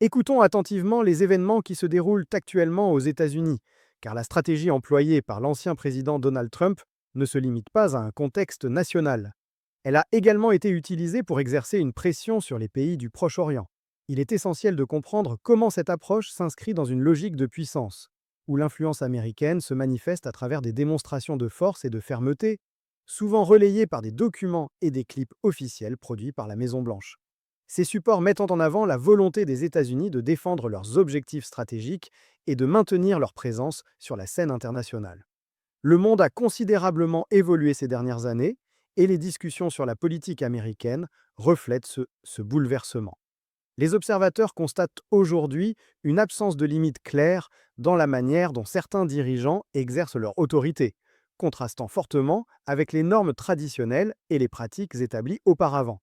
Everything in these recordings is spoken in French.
Écoutons attentivement les événements qui se déroulent actuellement aux États-Unis, car la stratégie employée par l'ancien président Donald Trump ne se limite pas à un contexte national. Elle a également été utilisée pour exercer une pression sur les pays du Proche-Orient. Il est essentiel de comprendre comment cette approche s'inscrit dans une logique de puissance, où l'influence américaine se manifeste à travers des démonstrations de force et de fermeté, souvent relayées par des documents et des clips officiels produits par la Maison-Blanche. Ces supports mettent en avant la volonté des États-Unis de défendre leurs objectifs stratégiques et de maintenir leur présence sur la scène internationale. Le monde a considérablement évolué ces dernières années et les discussions sur la politique américaine reflètent ce bouleversement. Les observateurs constatent aujourd'hui une absence de limite claire dans la manière dont certains dirigeants exercent leur autorité, contrastant fortement avec les normes traditionnelles et les pratiques établies auparavant.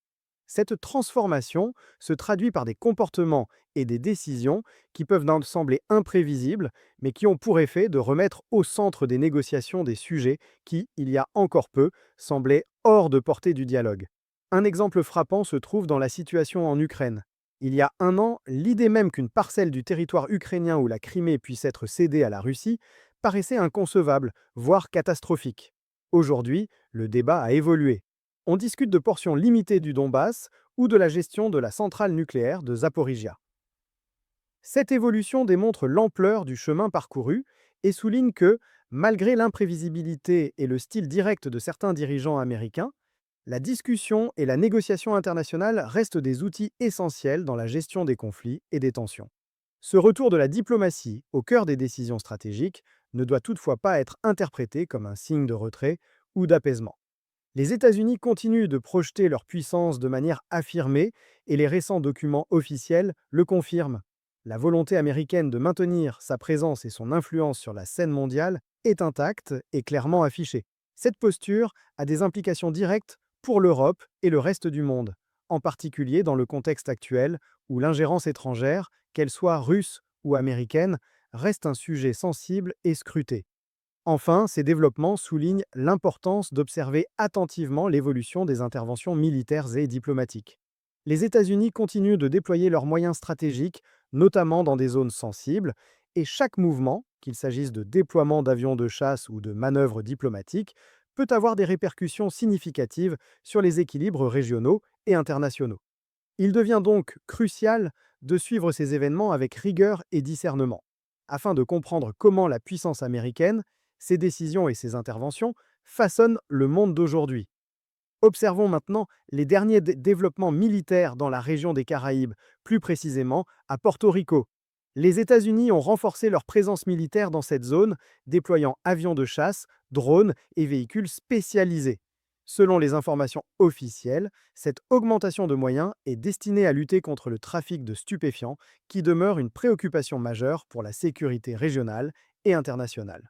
Cette transformation se traduit par des comportements et des décisions qui peuvent sembler imprévisibles, mais qui ont pour effet de remettre au centre des négociations des sujets qui, il y a encore peu, semblaient hors de portée du dialogue. Un exemple frappant se trouve dans la situation en Ukraine. Il y a un an, l'idée même qu'une parcelle du territoire ukrainien ou la Crimée puisse être cédée à la Russie paraissait inconcevable, voire catastrophique. Aujourd'hui, le débat a évolué. On discute de portions limitées du Donbass ou de la gestion de la centrale nucléaire de Zaporizhia. Cette évolution démontre l'ampleur du chemin parcouru et souligne que, malgré l'imprévisibilité et le style direct de certains dirigeants américains, la discussion et la négociation internationale restent des outils essentiels dans la gestion des conflits et des tensions. Ce retour de la diplomatie au cœur des décisions stratégiques ne doit toutefois pas être interprété comme un signe de retrait ou d'apaisement. Les États-Unis continuent de projeter leur puissance de manière affirmée et les récents documents officiels le confirment. La volonté américaine de maintenir sa présence et son influence sur la scène mondiale est intacte et clairement affichée. Cette posture a des implications directes pour l'Europe et le reste du monde, en particulier dans le contexte actuel où l'ingérence étrangère, qu'elle soit russe ou américaine, reste un sujet sensible et scruté. Enfin, ces développements soulignent l'importance d'observer attentivement l'évolution des interventions militaires et diplomatiques. Les États-Unis continuent de déployer leurs moyens stratégiques, notamment dans des zones sensibles, et chaque mouvement, qu'il s'agisse de déploiement d'avions de chasse ou de manœuvres diplomatiques, peut avoir des répercussions significatives sur les équilibres régionaux et internationaux. Il devient donc crucial de suivre ces événements avec rigueur et discernement, afin de comprendre comment la puissance américaine, ses décisions et ses interventions façonnent le monde d'aujourd'hui. Observons maintenant les derniers développements militaires dans la région des Caraïbes, plus précisément à Porto Rico. Les États-Unis ont renforcé leur présence militaire dans cette zone, déployant avions de chasse, drones et véhicules spécialisés. Selon les informations officielles, cette augmentation de moyens est destinée à lutter contre le trafic de stupéfiants, qui demeure une préoccupation majeure pour la sécurité régionale et internationale.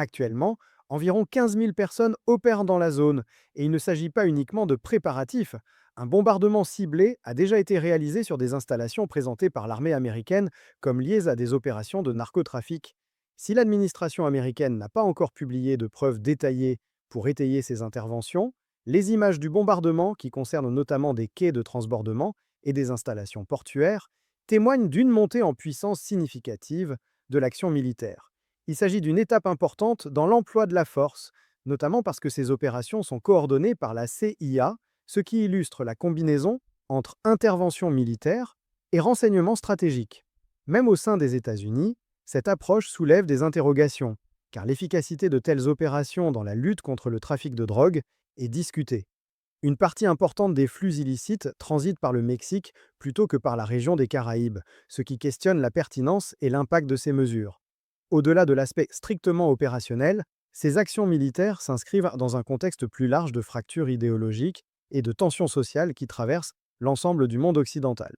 Actuellement, environ 15 000 personnes opèrent dans la zone, et il ne s'agit pas uniquement de préparatifs. Un bombardement ciblé a déjà été réalisé sur des installations présentées par l'armée américaine comme liées à des opérations de narcotrafic. Si l'administration américaine n'a pas encore publié de preuves détaillées pour étayer ces interventions, les images du bombardement, qui concernent notamment des quais de transbordement et des installations portuaires, témoignent d'une montée en puissance significative de l'action militaire. Il s'agit d'une étape importante dans l'emploi de la force, notamment parce que ces opérations sont coordonnées par la CIA, ce qui illustre la combinaison entre intervention militaire et renseignement stratégique. Même au sein des États-Unis, cette approche soulève des interrogations, car l'efficacité de telles opérations dans la lutte contre le trafic de drogue est discutée. Une partie importante des flux illicites transite par le Mexique plutôt que par la région des Caraïbes, ce qui questionne la pertinence et l'impact de ces mesures. Au-delà de l'aspect strictement opérationnel, ces actions militaires s'inscrivent dans un contexte plus large de fractures idéologiques et de tensions sociales qui traversent l'ensemble du monde occidental.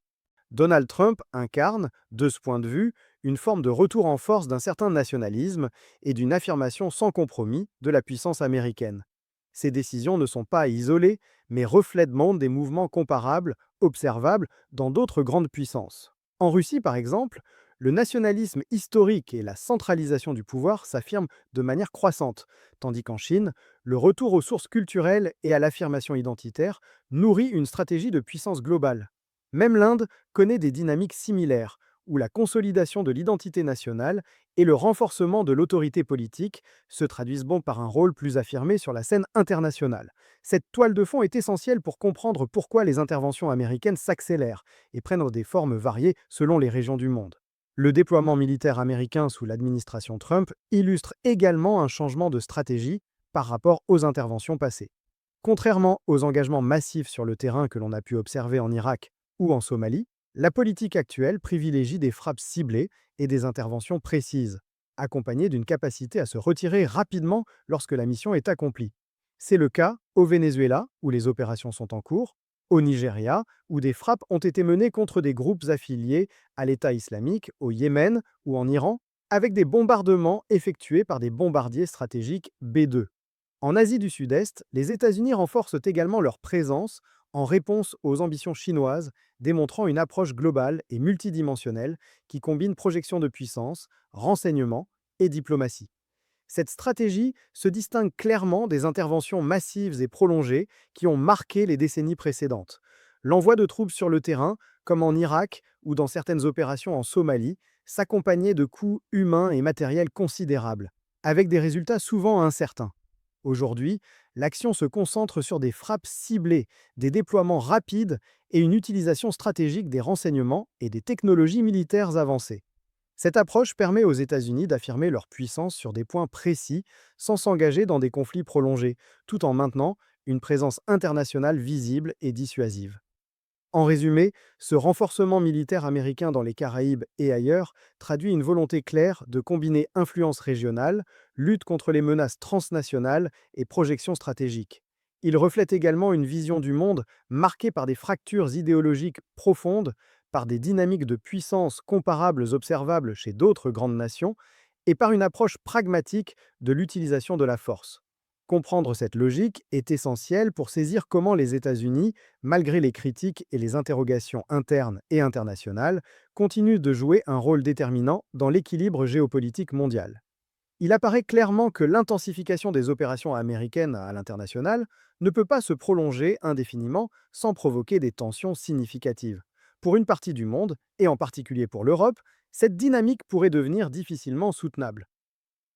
Donald Trump incarne, de ce point de vue, une forme de retour en force d'un certain nationalisme et d'une affirmation sans compromis de la puissance américaine. Ces décisions ne sont pas isolées, mais reflètent des mouvements comparables, observables dans d'autres grandes puissances. En Russie, par exemple, le nationalisme historique et la centralisation du pouvoir s'affirment de manière croissante, tandis qu'en Chine, le retour aux sources culturelles et à l'affirmation identitaire nourrit une stratégie de puissance globale. Même l'Inde connaît des dynamiques similaires, où la consolidation de l'identité nationale et le renforcement de l'autorité politique se traduisent par un rôle plus affirmé sur la scène internationale. Cette toile de fond est essentielle pour comprendre pourquoi les interventions américaines s'accélèrent et prennent des formes variées selon les régions du monde. Le déploiement militaire américain sous l'administration Trump illustre également un changement de stratégie par rapport aux interventions passées. Contrairement aux engagements massifs sur le terrain que l'on a pu observer en Irak ou en Somalie, la politique actuelle privilégie des frappes ciblées et des interventions précises, accompagnées d'une capacité à se retirer rapidement lorsque la mission est accomplie. C'est le cas au Venezuela, où les opérations sont en cours, au Nigeria, où des frappes ont été menées contre des groupes affiliés à l'État islamique, au Yémen ou en Iran, avec des bombardements effectués par des bombardiers stratégiques B-2. En Asie du Sud-Est, les États-Unis renforcent également leur présence en réponse aux ambitions chinoises, démontrant une approche globale et multidimensionnelle qui combine projection de puissance, renseignement et diplomatie. Cette stratégie se distingue clairement des interventions massives et prolongées qui ont marqué les décennies précédentes. L'envoi de troupes sur le terrain, comme en Irak ou dans certaines opérations en Somalie, s'accompagnait de coûts humains et matériels considérables, avec des résultats souvent incertains. Aujourd'hui, l'action se concentre sur des frappes ciblées, des déploiements rapides et une utilisation stratégique des renseignements et des technologies militaires avancées. Cette approche permet aux États-Unis d'affirmer leur puissance sur des points précis sans s'engager dans des conflits prolongés, tout en maintenant une présence internationale visible et dissuasive. En résumé, ce renforcement militaire américain dans les Caraïbes et ailleurs traduit une volonté claire de combiner influence régionale, lutte contre les menaces transnationales et projection stratégique. Il reflète également une vision du monde marquée par des fractures idéologiques profondes, par des dynamiques de puissance comparables observables chez d'autres grandes nations, et par une approche pragmatique de l'utilisation de la force. Comprendre cette logique est essentiel pour saisir comment les États-Unis, malgré les critiques et les interrogations internes et internationales, continuent de jouer un rôle déterminant dans l'équilibre géopolitique mondial. Il apparaît clairement que l'intensification des opérations américaines à l'international ne peut pas se prolonger indéfiniment sans provoquer des tensions significatives. Pour une partie du monde, et en particulier pour l'Europe, cette dynamique pourrait devenir difficilement soutenable.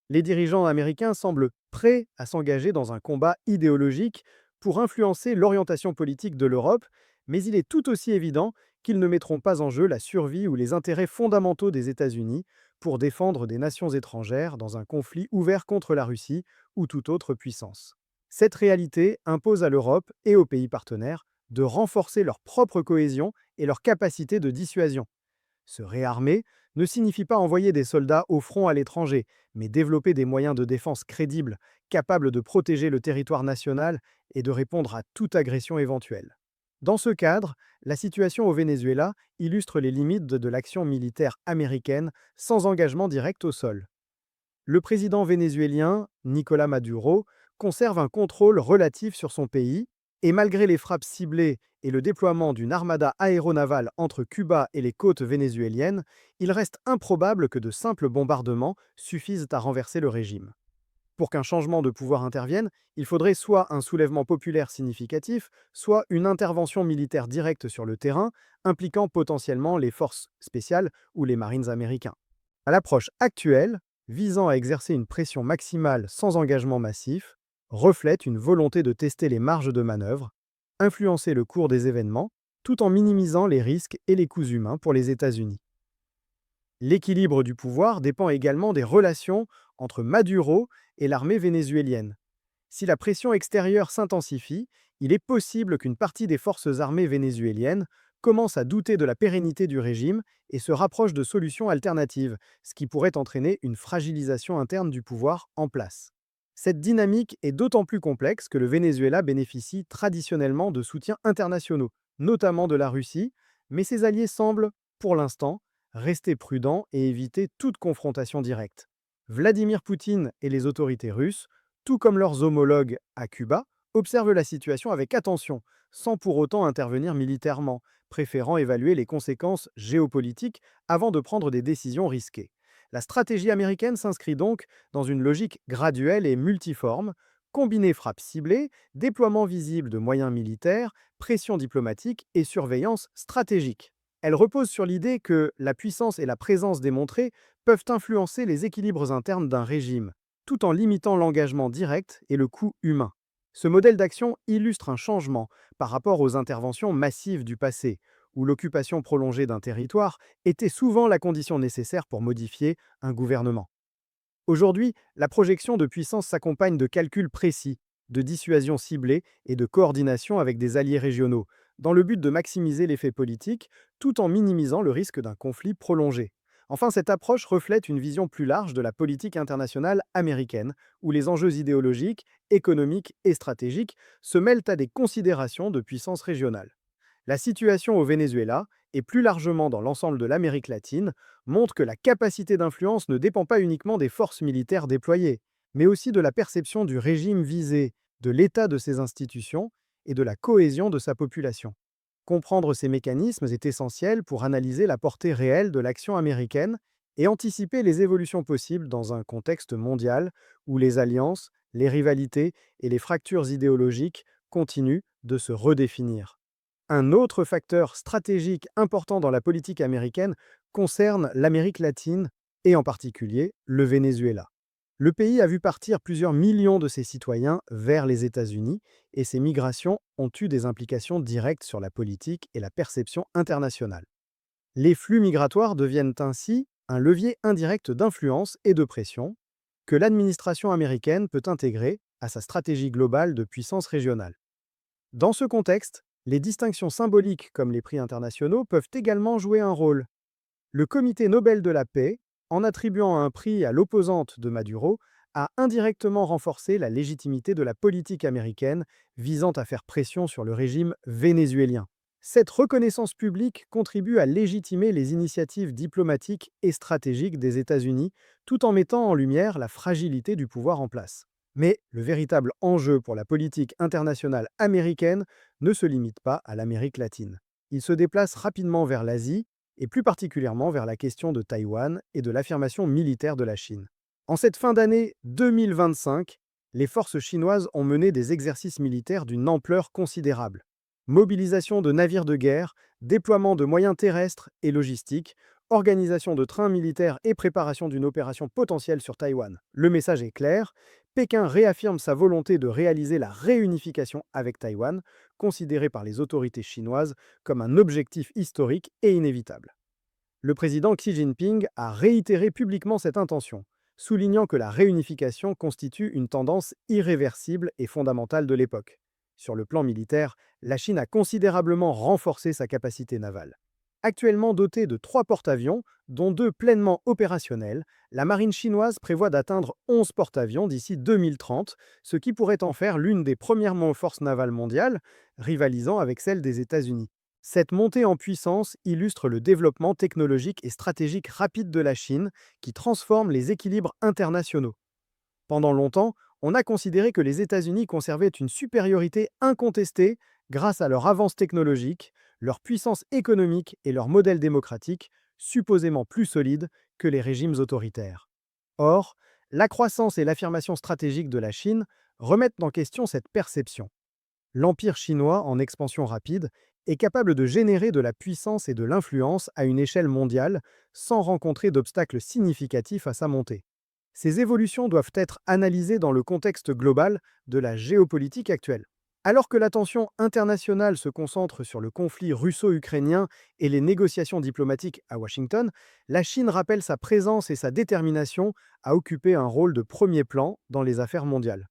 Les dirigeants américains semblent prêts à s'engager dans un combat idéologique pour influencer l'orientation politique de l'Europe, mais il est tout aussi évident qu'ils ne mettront pas en jeu la survie ou les intérêts fondamentaux des États-Unis pour défendre des nations étrangères dans un conflit ouvert contre la Russie ou toute autre puissance. Cette réalité impose à l'Europe et aux pays partenaires de renforcer leur propre cohésion et leur capacité de dissuasion. Se réarmer ne signifie pas envoyer des soldats au front à l'étranger, mais développer des moyens de défense crédibles, capables de protéger le territoire national et de répondre à toute agression éventuelle. Dans ce cadre, la situation au Venezuela illustre les limites de l'action militaire américaine sans engagement direct au sol. Le président vénézuélien, Nicolás Maduro, conserve un contrôle relatif sur son pays, et malgré les frappes ciblées et le déploiement d'une armada aéronavale entre Cuba et les côtes vénézuéliennes, il reste improbable que de simples bombardements suffisent à renverser le régime. Pour qu'un changement de pouvoir intervienne, il faudrait soit un soulèvement populaire significatif, soit une intervention militaire directe sur le terrain, impliquant potentiellement les forces spéciales ou les marines américains. À l'approche actuelle, visant à exercer une pression maximale sans engagement massif, reflète une volonté de tester les marges de manœuvre, influencer le cours des événements, tout en minimisant les risques et les coûts humains pour les États-Unis. L'équilibre du pouvoir dépend également des relations entre Maduro et l'armée vénézuélienne. Si la pression extérieure s'intensifie, il est possible qu'une partie des forces armées vénézuéliennes commence à douter de la pérennité du régime et se rapproche de solutions alternatives, ce qui pourrait entraîner une fragilisation interne du pouvoir en place. Cette dynamique est d'autant plus complexe que le Venezuela bénéficie traditionnellement de soutiens internationaux, notamment de la Russie, mais ses alliés semblent, pour l'instant, rester prudents et éviter toute confrontation directe. Vladimir Poutine et les autorités russes, tout comme leurs homologues à Cuba, observent la situation avec attention, sans pour autant intervenir militairement, préférant évaluer les conséquences géopolitiques avant de prendre des décisions risquées. La stratégie américaine s'inscrit donc dans une logique graduelle et multiforme, combiner frappe ciblée, déploiement visible de moyens militaires, pression diplomatique et surveillance stratégique. Elle repose sur l'idée que la puissance et la présence démontrée peuvent influencer les équilibres internes d'un régime, tout en limitant l'engagement direct et le coût humain. Ce modèle d'action illustre un changement par rapport aux interventions massives du passé, où l'occupation prolongée d'un territoire était souvent la condition nécessaire pour modifier un gouvernement. Aujourd'hui, la projection de puissance s'accompagne de calculs précis, de dissuasion ciblée et de coordination avec des alliés régionaux, dans le but de maximiser l'effet politique, tout en minimisant le risque d'un conflit prolongé. Enfin, cette approche reflète une vision plus large de la politique internationale américaine, où les enjeux idéologiques, économiques et stratégiques se mêlent à des considérations de puissance régionale. La situation au Venezuela, et plus largement dans l'ensemble de l'Amérique latine, montre que la capacité d'influence ne dépend pas uniquement des forces militaires déployées, mais aussi de la perception du régime visé, de l'état de ses institutions et de la cohésion de sa population. Comprendre ces mécanismes est essentiel pour analyser la portée réelle de l'action américaine et anticiper les évolutions possibles dans un contexte mondial où les alliances, les rivalités et les fractures idéologiques continuent de se redéfinir. Un autre facteur stratégique important dans la politique américaine concerne l'Amérique latine et en particulier le Venezuela. Le pays a vu partir plusieurs millions de ses citoyens vers les États-Unis et ces migrations ont eu des implications directes sur la politique et la perception internationale. Les flux migratoires deviennent ainsi un levier indirect d'influence et de pression que l'administration américaine peut intégrer à sa stratégie globale de puissance régionale. Dans ce contexte, les distinctions symboliques comme les prix internationaux peuvent également jouer un rôle. Le Comité Nobel de la paix, en attribuant un prix à l'opposante de Maduro, a indirectement renforcé la légitimité de la politique américaine visant à faire pression sur le régime vénézuélien. Cette reconnaissance publique contribue à légitimer les initiatives diplomatiques et stratégiques des États-Unis, tout en mettant en lumière la fragilité du pouvoir en place. Mais le véritable enjeu pour la politique internationale américaine ne se limite pas à l'Amérique latine. Il se déplace rapidement vers l'Asie, et plus particulièrement vers la question de Taïwan et de l'affirmation militaire de la Chine. En cette fin d'année 2025, les forces chinoises ont mené des exercices militaires d'une ampleur considérable. Mobilisation de navires de guerre, déploiement de moyens terrestres et logistiques, organisation de trains militaires et préparation d'une opération potentielle sur Taïwan. Le message est clair, Pékin réaffirme sa volonté de réaliser la réunification avec Taïwan, considérée par les autorités chinoises comme un objectif historique et inévitable. Le président Xi Jinping a réitéré publiquement cette intention, soulignant que la réunification constitue une tendance irréversible et fondamentale de l'époque. Sur le plan militaire, la Chine a considérablement renforcé sa capacité navale. Actuellement dotée de 3 porte-avions, dont 2 pleinement opérationnels, la marine chinoise prévoit d'atteindre 11 porte-avions d'ici 2030, ce qui pourrait en faire l'une des premières forces navales mondiales, rivalisant avec celle des États-Unis. Cette montée en puissance illustre le développement technologique et stratégique rapide de la Chine, qui transforme les équilibres internationaux. Pendant longtemps, on a considéré que les États-Unis conservaient une supériorité incontestée grâce à leur avance technologique, leur puissance économique et leur modèle démocratique, supposément plus solide que les régimes autoritaires. Or, la croissance et l'affirmation stratégique de la Chine remettent en question cette perception. L'Empire chinois, en expansion rapide, est capable de générer de la puissance et de l'influence à une échelle mondiale sans rencontrer d'obstacles significatifs à sa montée. Ces évolutions doivent être analysées dans le contexte global de la géopolitique actuelle. Alors que l'attention internationale se concentre sur le conflit russo-ukrainien et les négociations diplomatiques à Washington, la Chine rappelle sa présence et sa détermination à occuper un rôle de premier plan dans les affaires mondiales.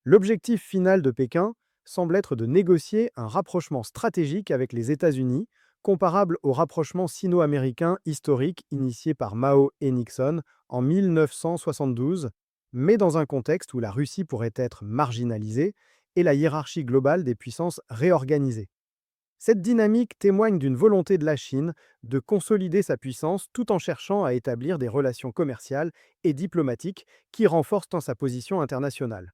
L'objectif final de Pékin semble être de négocier un rapprochement stratégique avec les États-Unis, comparable au rapprochement sino-américain historique initié par Mao et Nixon en 1972, mais dans un contexte où la Russie pourrait être marginalisée et la hiérarchie globale des puissances réorganisée. Cette dynamique témoigne d'une volonté de la Chine de consolider sa puissance tout en cherchant à établir des relations commerciales et diplomatiques qui renforcent sa position internationale.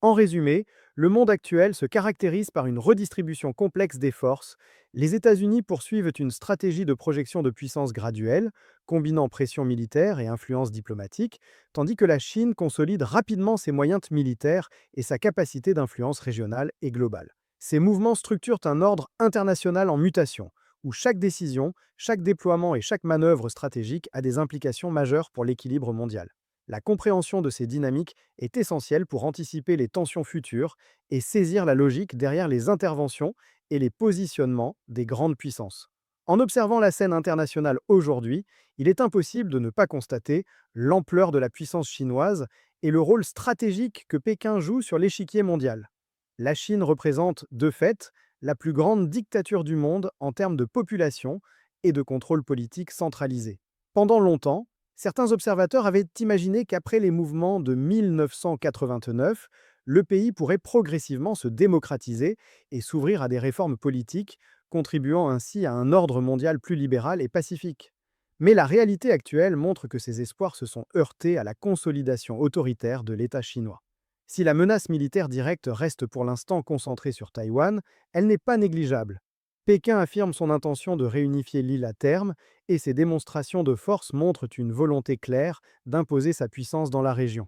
En résumé, le monde actuel se caractérise par une redistribution complexe des forces. Les États-Unis poursuivent une stratégie de projection de puissance graduelle, combinant pression militaire et influence diplomatique, tandis que la Chine consolide rapidement ses moyens militaires et sa capacité d'influence régionale et globale. Ces mouvements structurent un ordre international en mutation, où chaque décision, chaque déploiement et chaque manœuvre stratégique a des implications majeures pour l'équilibre mondial. La compréhension de ces dynamiques est essentielle pour anticiper les tensions futures et saisir la logique derrière les interventions et les positionnements des grandes puissances. En observant la scène internationale aujourd'hui, il est impossible de ne pas constater l'ampleur de la puissance chinoise et le rôle stratégique que Pékin joue sur l'échiquier mondial. La Chine représente, de fait, la plus grande dictature du monde en termes de population et de contrôle politique centralisé. Pendant longtemps, certains observateurs avaient imaginé qu'après les mouvements de 1989, le pays pourrait progressivement se démocratiser et s'ouvrir à des réformes politiques, contribuant ainsi à un ordre mondial plus libéral et pacifique. Mais la réalité actuelle montre que ces espoirs se sont heurtés à la consolidation autoritaire de l'État chinois. Si la menace militaire directe reste pour l'instant concentrée sur Taïwan, elle n'est pas négligeable. Pékin affirme son intention de réunifier l'île à terme et ses démonstrations de force montrent une volonté claire d'imposer sa puissance dans la région.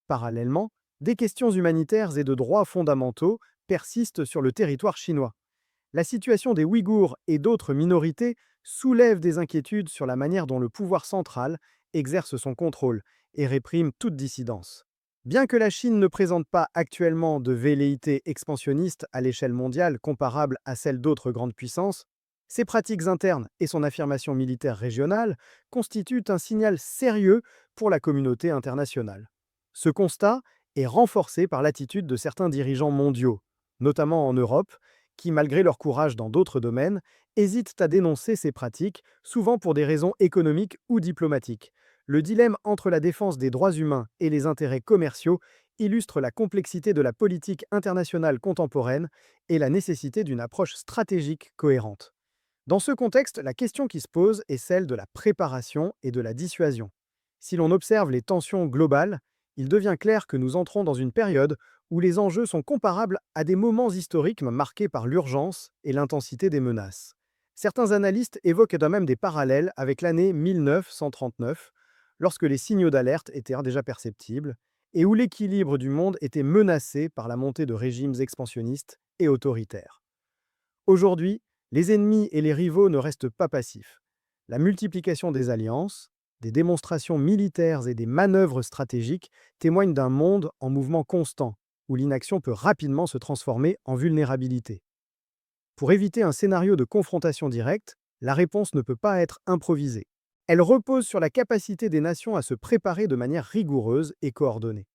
Parallèlement, des questions humanitaires et de droits fondamentaux persistent sur le territoire chinois. La situation des Ouïghours et d'autres minorités soulève des inquiétudes sur la manière dont le pouvoir central exerce son contrôle et réprime toute dissidence. Bien que la Chine ne présente pas actuellement de velléité expansionniste à l'échelle mondiale comparable à celle d'autres grandes puissances, ses pratiques internes et son affirmation militaire régionale constituent un signal sérieux pour la communauté internationale. Ce constat est renforcé par l'attitude de certains dirigeants mondiaux, notamment en Europe, qui, malgré leur courage dans d'autres domaines, hésitent à dénoncer ces pratiques, souvent pour des raisons économiques ou diplomatiques. Le dilemme entre la défense des droits humains et les intérêts commerciaux illustre la complexité de la politique internationale contemporaine et la nécessité d'une approche stratégique cohérente. Dans ce contexte, la question qui se pose est celle de la préparation et de la dissuasion. Si l'on observe les tensions globales, il devient clair que nous entrons dans une période où les enjeux sont comparables à des moments historiques marqués par l'urgence et l'intensité des menaces. Certains analystes évoquent même des parallèles avec l'année 1939, lorsque les signaux d'alerte étaient déjà perceptibles, et où l'équilibre du monde était menacé par la montée de régimes expansionnistes et autoritaires. Aujourd'hui, les ennemis et les rivaux ne restent pas passifs. La multiplication des alliances, des démonstrations militaires et des manœuvres stratégiques témoignent d'un monde en mouvement constant, où l'inaction peut rapidement se transformer en vulnérabilité. Pour éviter un scénario de confrontation directe, la réponse ne peut pas être improvisée. Elle repose sur la capacité des nations à se préparer de manière rigoureuse et coordonnée.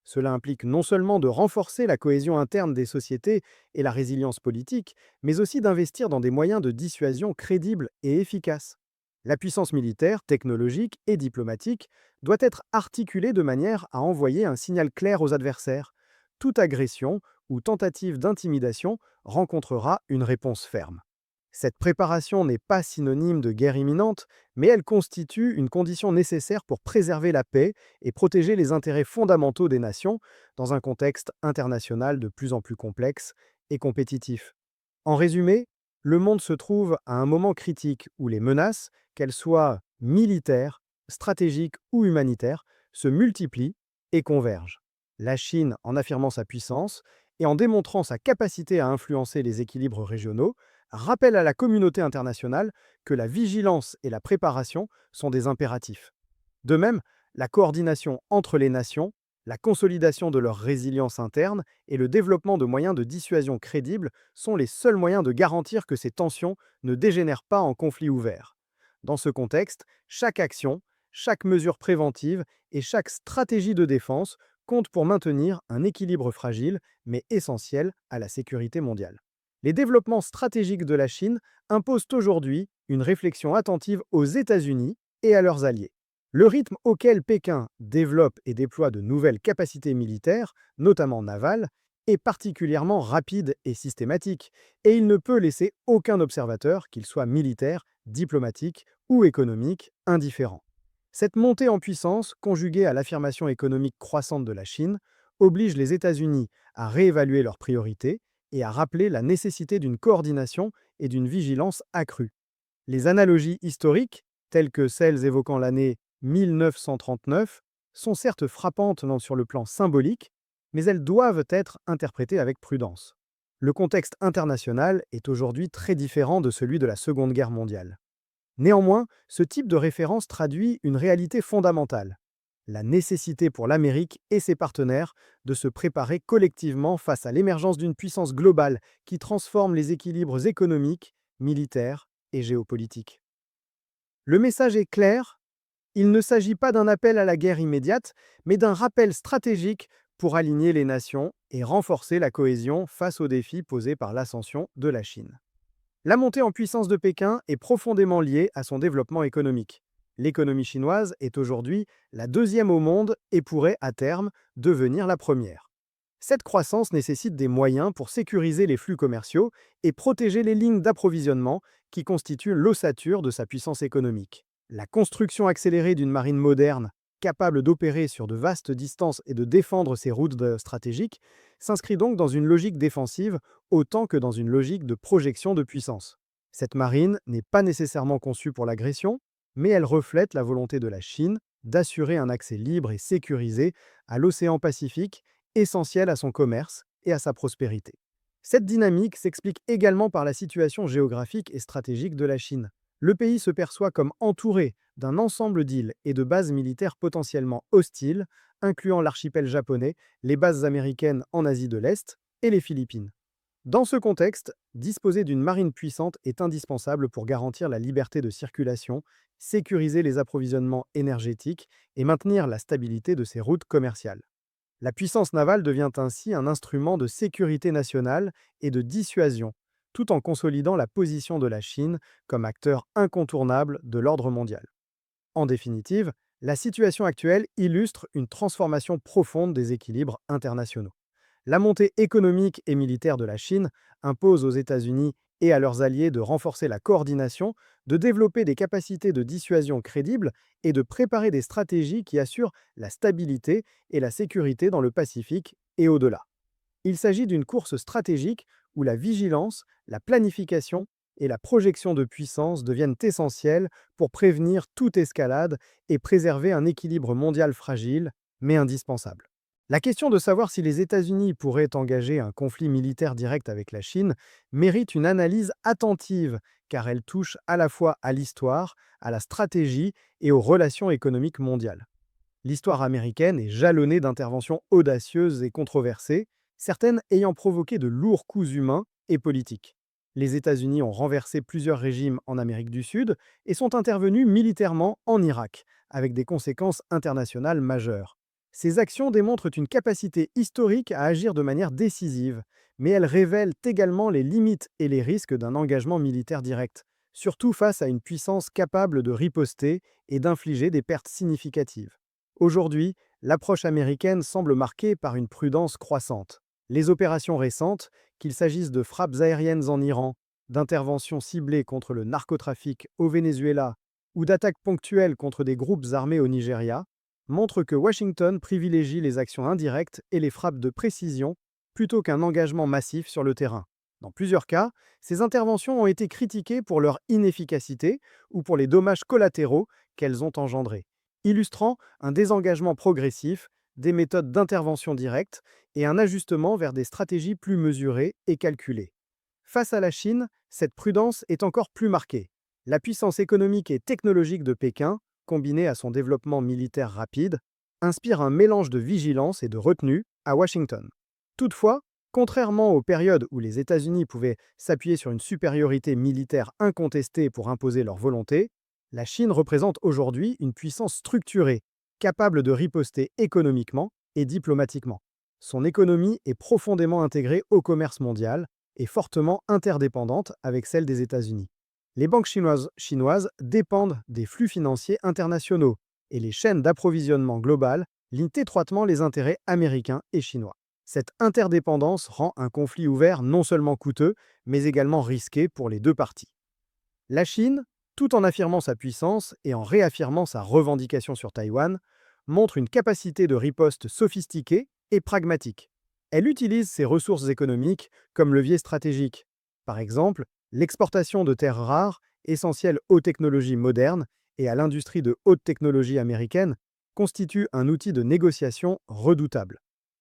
Cela implique non seulement de renforcer la cohésion interne des sociétés et la résilience politique, mais aussi d'investir dans des moyens de dissuasion crédibles et efficaces. La puissance militaire, technologique et diplomatique doit être articulée de manière à envoyer un signal clair aux adversaires. Toute agression ou tentative d'intimidation rencontrera une réponse ferme. Cette préparation n'est pas synonyme de guerre imminente, mais elle constitue une condition nécessaire pour préserver la paix et protéger les intérêts fondamentaux des nations dans un contexte international de plus en plus complexe et compétitif. En résumé, le monde se trouve à un moment critique où les menaces, qu'elles soient militaires, stratégiques ou humanitaires, se multiplient et convergent. La Chine, en affirmant sa puissance et en démontrant sa capacité à influencer les équilibres régionaux, rappelle à la communauté internationale que la vigilance et la préparation sont des impératifs. De même, la coordination entre les nations, la consolidation de leur résilience interne et le développement de moyens de dissuasion crédibles sont les seuls moyens de garantir que ces tensions ne dégénèrent pas en conflit ouvert. Dans ce contexte, chaque action, chaque mesure préventive et chaque stratégie de défense compte pour maintenir un équilibre fragile mais essentiel à la sécurité mondiale. Les développements stratégiques de la Chine imposent aujourd'hui une réflexion attentive aux États-Unis et à leurs alliés. Le rythme auquel Pékin développe et déploie de nouvelles capacités militaires, notamment navales, est particulièrement rapide et systématique, et il ne peut laisser aucun observateur, qu'il soit militaire, diplomatique ou économique, indifférent. Cette montée en puissance, conjuguée à l'affirmation économique croissante de la Chine, oblige les États-Unis à réévaluer leurs priorités et à rappeler la nécessité d'une coordination et d'une vigilance accrue. Les analogies historiques, telles que celles évoquant l'année 1939, sont certes frappantes sur le plan symbolique, mais elles doivent être interprétées avec prudence. Le contexte international est aujourd'hui très différent de celui de la Seconde Guerre mondiale. Néanmoins, ce type de référence traduit une réalité fondamentale: la nécessité pour l'Amérique et ses partenaires de se préparer collectivement face à l'émergence d'une puissance globale qui transforme les équilibres économiques, militaires et géopolitiques. Le message est clair: il ne s'agit pas d'un appel à la guerre immédiate, mais d'un rappel stratégique pour aligner les nations et renforcer la cohésion face aux défis posés par l'ascension de la Chine. La montée en puissance de Pékin est profondément liée à son développement économique. L'économie chinoise est aujourd'hui la deuxième au monde et pourrait, à terme, devenir la première. Cette croissance nécessite des moyens pour sécuriser les flux commerciaux et protéger les lignes d'approvisionnement qui constituent l'ossature de sa puissance économique. La construction accélérée d'une marine moderne, capable d'opérer sur de vastes distances et de défendre ses stratégiques, s'inscrit donc dans une logique défensive autant que dans une logique de projection de puissance. Cette marine n'est pas nécessairement conçue pour l'agression, mais elle reflète la volonté de la Chine d'assurer un accès libre et sécurisé à l'océan Pacifique, essentiel à son commerce et à sa prospérité. Cette dynamique s'explique également par la situation géographique et stratégique de la Chine. Le pays se perçoit comme entouré d'un ensemble d'îles et de bases militaires potentiellement hostiles, incluant l'archipel japonais, les bases américaines en Asie de l'Est et les Philippines. Dans ce contexte, disposer d'une marine puissante est indispensable pour garantir la liberté de circulation, sécuriser les approvisionnements énergétiques et maintenir la stabilité de ses routes commerciales. La puissance navale devient ainsi un instrument de sécurité nationale et de dissuasion, tout en consolidant la position de la Chine comme acteur incontournable de l'ordre mondial. En définitive, la situation actuelle illustre une transformation profonde des équilibres internationaux. La montée économique et militaire de la Chine impose aux États-Unis et à leurs alliés de renforcer la coordination, de développer des capacités de dissuasion crédibles et de préparer des stratégies qui assurent la stabilité et la sécurité dans le Pacifique et au-delà. Il s'agit d'une course stratégique où la vigilance, la planification et la projection de puissance deviennent essentielles pour prévenir toute escalade et préserver un équilibre mondial fragile, mais indispensable. La question de savoir si les États-Unis pourraient engager un conflit militaire direct avec la Chine mérite une analyse attentive, car elle touche à la fois à l'histoire, à la stratégie et aux relations économiques mondiales. L'histoire américaine est jalonnée d'interventions audacieuses et controversées, certaines ayant provoqué de lourds coûts humains et politiques. Les États-Unis ont renversé plusieurs régimes en Amérique du Sud et sont intervenus militairement en Irak, avec des conséquences internationales majeures. Ces actions démontrent une capacité historique à agir de manière décisive, mais elles révèlent également les limites et les risques d'un engagement militaire direct, surtout face à une puissance capable de riposter et d'infliger des pertes significatives. Aujourd'hui, l'approche américaine semble marquée par une prudence croissante. Les opérations récentes, qu'il s'agisse de frappes aériennes en Iran, d'interventions ciblées contre le narcotrafic au Venezuela ou d'attaques ponctuelles contre des groupes armés au Nigeria, montrent que Washington privilégie les actions indirectes et les frappes de précision plutôt qu'un engagement massif sur le terrain. Dans plusieurs cas, ces interventions ont été critiquées pour leur inefficacité ou pour les dommages collatéraux qu'elles ont engendrés, illustrant un désengagement progressif, des méthodes d'intervention directe et un ajustement vers des stratégies plus mesurées et calculées. Face à la Chine, cette prudence est encore plus marquée. La puissance économique et technologique de Pékin, combinée à son développement militaire rapide, inspire un mélange de vigilance et de retenue à Washington. Toutefois, contrairement aux périodes où les États-Unis pouvaient s'appuyer sur une supériorité militaire incontestée pour imposer leur volonté, la Chine représente aujourd'hui une puissance structurée, capable de riposter économiquement et diplomatiquement. Son économie est profondément intégrée au commerce mondial et fortement interdépendante avec celle des États-Unis. Les banques chinoises dépendent des flux financiers internationaux et les chaînes d'approvisionnement globales lient étroitement les intérêts américains et chinois. Cette interdépendance rend un conflit ouvert non seulement coûteux, mais également risqué pour les deux parties. La Chine, tout en affirmant sa puissance et en réaffirmant sa revendication sur Taïwan, montre une capacité de riposte sophistiquée et pragmatique. Elle utilise ses ressources économiques comme levier stratégique. Par exemple, l'exportation de terres rares, essentielles aux technologies modernes et à l'industrie de haute technologie américaine, constitue un outil de négociation redoutable.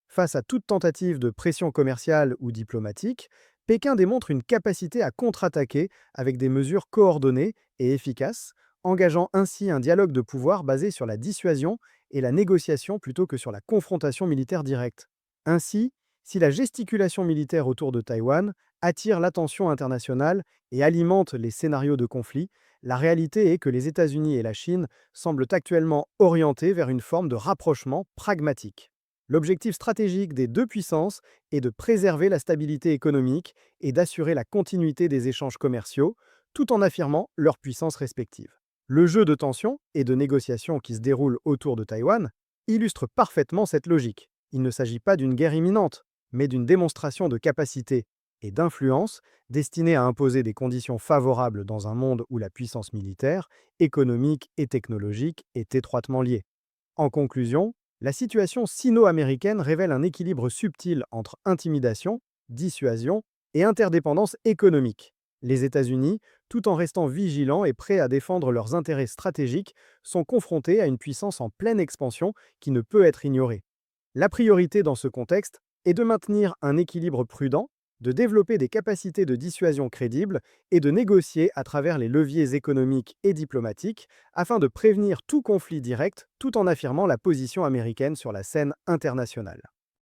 Face à toute tentative de pression commerciale ou diplomatique, Pékin démontre une capacité à contre-attaquer avec des mesures coordonnées et efficaces, engageant ainsi un dialogue de pouvoir basé sur la dissuasion et la négociation plutôt que sur la confrontation militaire directe. Ainsi, si la gesticulation militaire autour de Taïwan attire l'attention internationale et alimente les scénarios de conflit, la réalité est que les États-Unis et la Chine semblent actuellement orientés vers une forme de rapprochement pragmatique. L'objectif stratégique des deux puissances est de préserver la stabilité économique et d'assurer la continuité des échanges commerciaux, tout en affirmant leurs puissances respectives. Le jeu de tension et de négociation qui se déroule autour de Taïwan illustre parfaitement cette logique. Il ne s'agit pas d'une guerre imminente, mais d'une démonstration de capacité et d'influence destinée à imposer des conditions favorables dans un monde où la puissance militaire, économique et technologique est étroitement liée. En conclusion, la situation sino-américaine révèle un équilibre subtil entre intimidation, dissuasion et interdépendance économique. Les États-Unis, tout en restant vigilants et prêts à défendre leurs intérêts stratégiques, sont confrontés à une puissance en pleine expansion qui ne peut être ignorée. La priorité dans ce contexte est de maintenir un équilibre prudent, de développer des capacités de dissuasion crédibles et de négocier à travers les leviers économiques et diplomatiques afin de prévenir tout conflit direct tout en affirmant la position américaine sur la scène internationale.